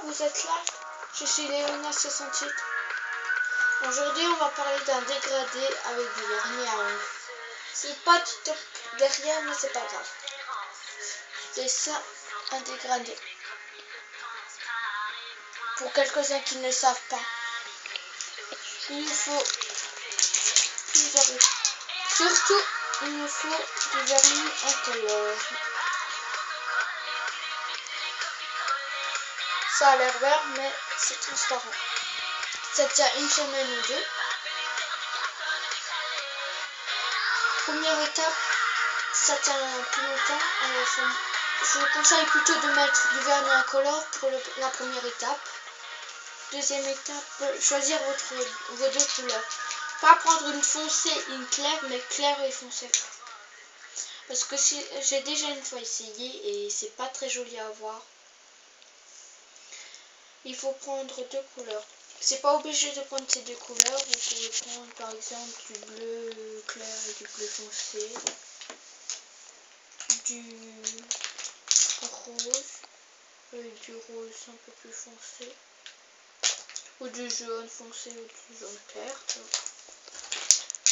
vous êtes là. Je suis Léona68. Aujourd'hui, on va parler d'un dégradé avec du vernis à ongles. C'est pas du top derrière, mais c'est pas grave. C'est ça, un dégradé. Pour quelques-uns qui ne le savent pas, il nous faut plusieurs. Surtout, il nous faut du vernis incolore. Ça a l'air vert, mais c'est transparent. Ça tient une semaine ou deux. Première étape, ça tient plus longtemps. Je vous conseille plutôt de mettre du vernis incolore pour la première étape. Deuxième étape, choisir vos deux couleurs. Pas prendre une foncée et une claire, mais claire et foncée. Parce que j'ai déjà une fois essayé et c'est pas très joli à voir. Il faut prendre deux couleurs. C'est pas obligé de prendre ces deux couleurs. Vous pouvez prendre par exemple du bleu clair et du bleu foncé, du rose et du rose un peu plus foncé, ou du jaune foncé ou du jaune clair.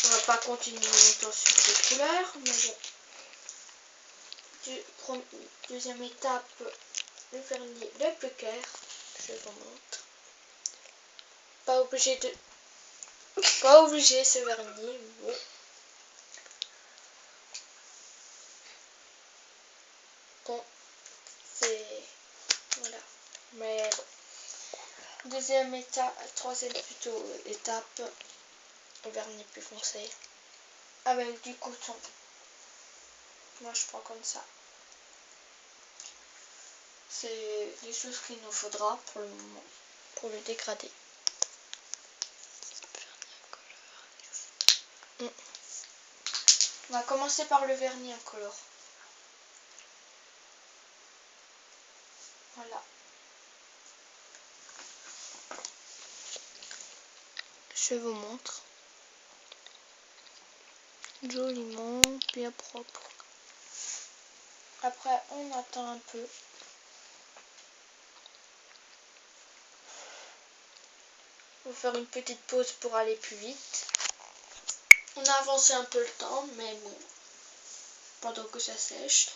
On va pas continuer longtemps sur ces couleurs, mais bon. Deuxième étape, le vernis le plus clair. Je vous montre. Pas obligé ce vernis. Bon. Bon, c'est voilà. Mais bon. Deuxième étape, troisième plutôt étape, le vernis plus foncé avec du coton. Moi je prends comme ça. C'est les choses qu'il nous faudra pour le moment, pour le dégrader. On va commencer par le vernis incolore. Voilà. Je vous montre. Joliment, bien propre. Après, on attend un peu. On va faire une petite pause pour aller plus vite. On a avancé un peu le temps, mais bon, pendant que ça sèche.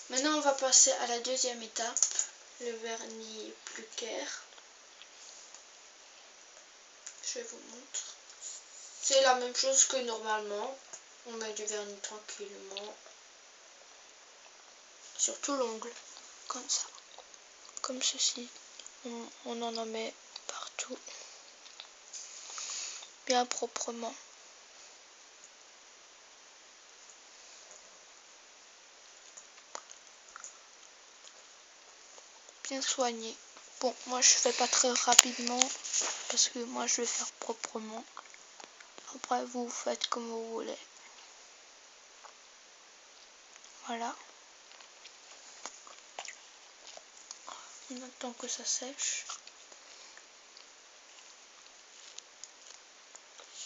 Maintenant, on va passer à la deuxième étape, le vernis plus clair. Je vous montre. C'est la même chose que normalement. On met du vernis tranquillement sur tout l'ongle, comme ça, comme ceci. On en met partout, bien proprement. Bien soigné. Bon, moi je fais pas très rapidement parce que moi je vais faire proprement. Après vous faites comme vous voulez. Voilà. On attend que ça sèche.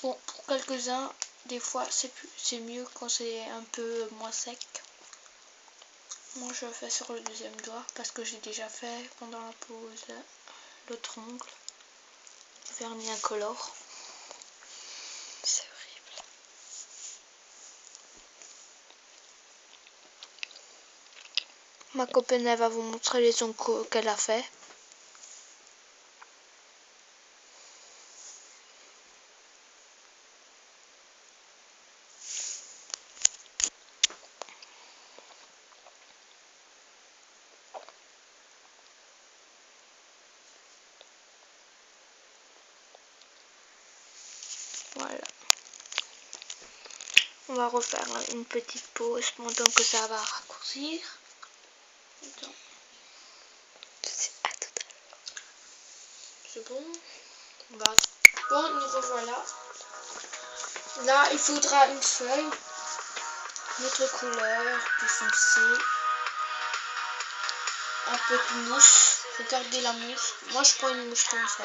Bon, pour quelques-uns, des fois c'est mieux quand c'est un peu moins sec. Moi je le fais sur le deuxième doigt parce que j'ai déjà fait pendant la pause l'autre ongle. Du vernis incolore. C'est horrible. Ma copine elle va vous montrer les ongles qu'elle a fait. Voilà. On va refaire une petite pause pendant que ça va raccourcir. Attends. À tout à l'heure. C'est bon. Bon, nous revoilà. Là, il faudra une feuille, notre couleur, plus foncée, un peu de mousse. Regardez la mousse. Moi, je prends une mousse comme ça.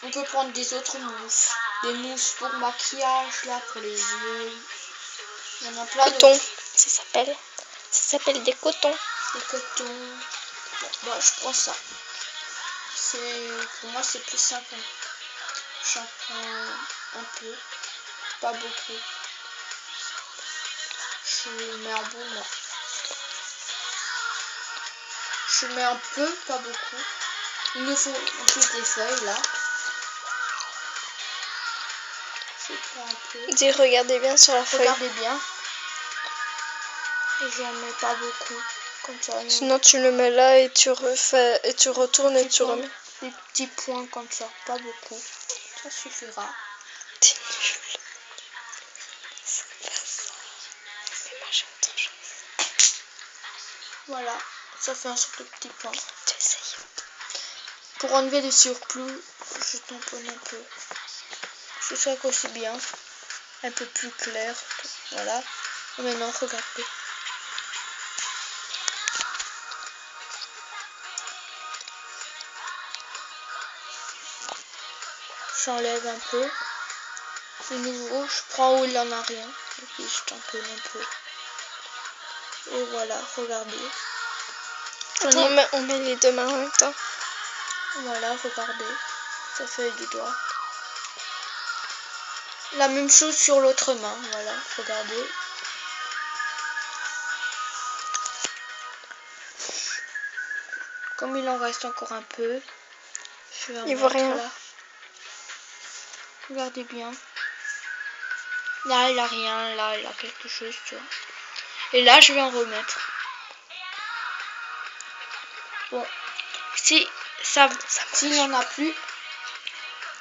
On peut prendre des autres mousses. Des mousses pour maquillage, là, pour les yeux. Il y en a plein d'autres. Ça s'appelle des cotons. Des cotons. Bon, bah, je prends ça. Pour moi, c'est plus simple. J'en prends un peu, pas beaucoup. Je mets un bon moi. Je mets un peu, pas beaucoup. Il nous faut toutes les feuilles là. Je prends un peu. Dis, regardez bien sur la feuille. Regardez bien. Et j'en mets pas beaucoup. Comme ça. Sinon tu le mets là et tu refais et tu retournes et tu remets. Des petits points comme ça, pas beaucoup. Ça suffira. T'es nul. C'est pas ça. Mais moi j'ai autre chose. Voilà, ça fait un sorte de petit point. Tu essayes. Pour enlever le surplus, je tamponne un peu. Je sais que c'est bien. Un peu plus clair. Voilà. Et maintenant, regardez. J'enlève un peu. De nouveau, je prends où il en a rien. Et puis je tamponne un peu. Et voilà, regardez. On met les deux mains en même temps. Voilà, regardez. Ça fait du doigt. La même chose sur l'autre main. Voilà, regardez. Comme il en reste encore un peu, je vais en Il voit mettre rien. là. Regardez bien. Là, il a rien. Là, il a quelque chose, tu vois. Et là, je vais en remettre. Bon. Si s'il n'y en a plus,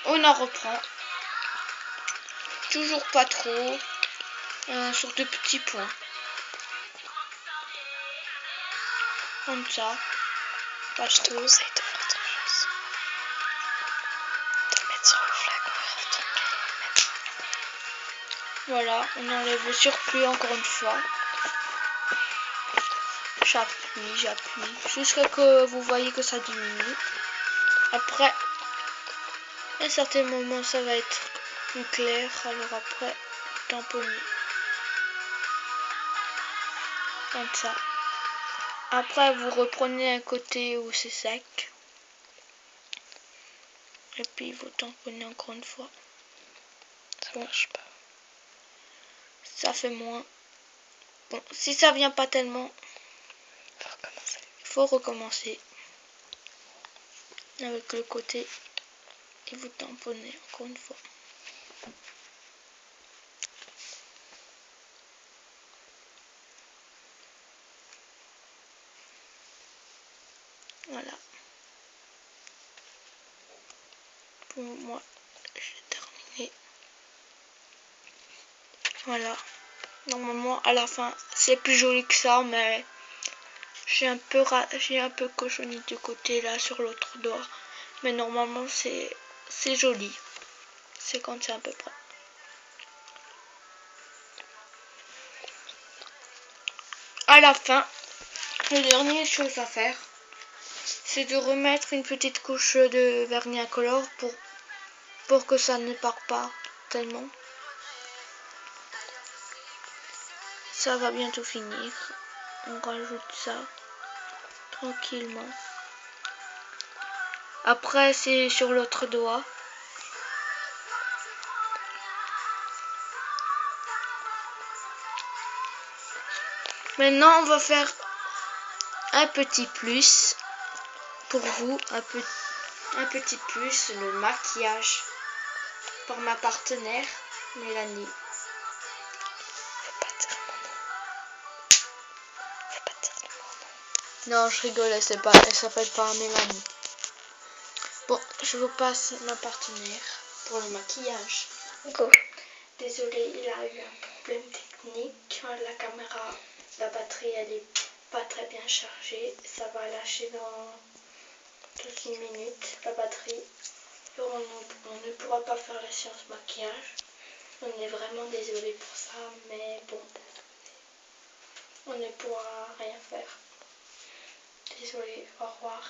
on en reprend. Toujours pas trop. Sur de petits points. Comme ça. Pas Je te trop. conseille de faire autre chose. De le mettre sur le flacon et retourner le mettre. Voilà, on enlève le surplus encore une fois. J'appuie. Jusqu'à que vous voyez que ça diminue. Après, à un certain moment, ça va être plus clair. Alors après, tamponner. Comme ça. Après, vous reprenez un côté où c'est sec. Et puis, vous tamponnez encore une fois. Ça marche pas. Ça fait moins. Bon, si ça vient pas tellement, il faut recommencer. Avec le côté. Et vous tamponnez encore une fois. Voilà. Pour moi, j'ai terminé. Voilà. Normalement, à la fin, c'est plus joli que ça, mais j'ai un peu cochonné du côté là sur l'autre doigt. Mais normalement, c'est joli. C'est comme ça à peu près. À la fin, la dernière chose à faire, c'est de remettre une petite couche de vernis incolore pour que ça ne parte pas tellement. Ça va bientôt finir. On rajoute ça tranquillement. Après, c'est sur l'autre doigt. Maintenant, on va faire un petit plus pour vous, un petit plus, le maquillage pour ma partenaire Mélanie. Faut pas dire mon nom. Faut pas dire mon nom. Non, je rigole, elle s'appelle pas Mélanie. Bon, je vous passe ma partenaire pour le maquillage. Go. Désolée, il a eu un problème technique. La caméra, la batterie, elle est pas très bien chargée. Ça va lâcher dans 1 minute, la batterie. On ne pourra pas faire la séance maquillage. On est vraiment désolé pour ça, mais bon, on ne pourra rien faire. Désolée, au revoir.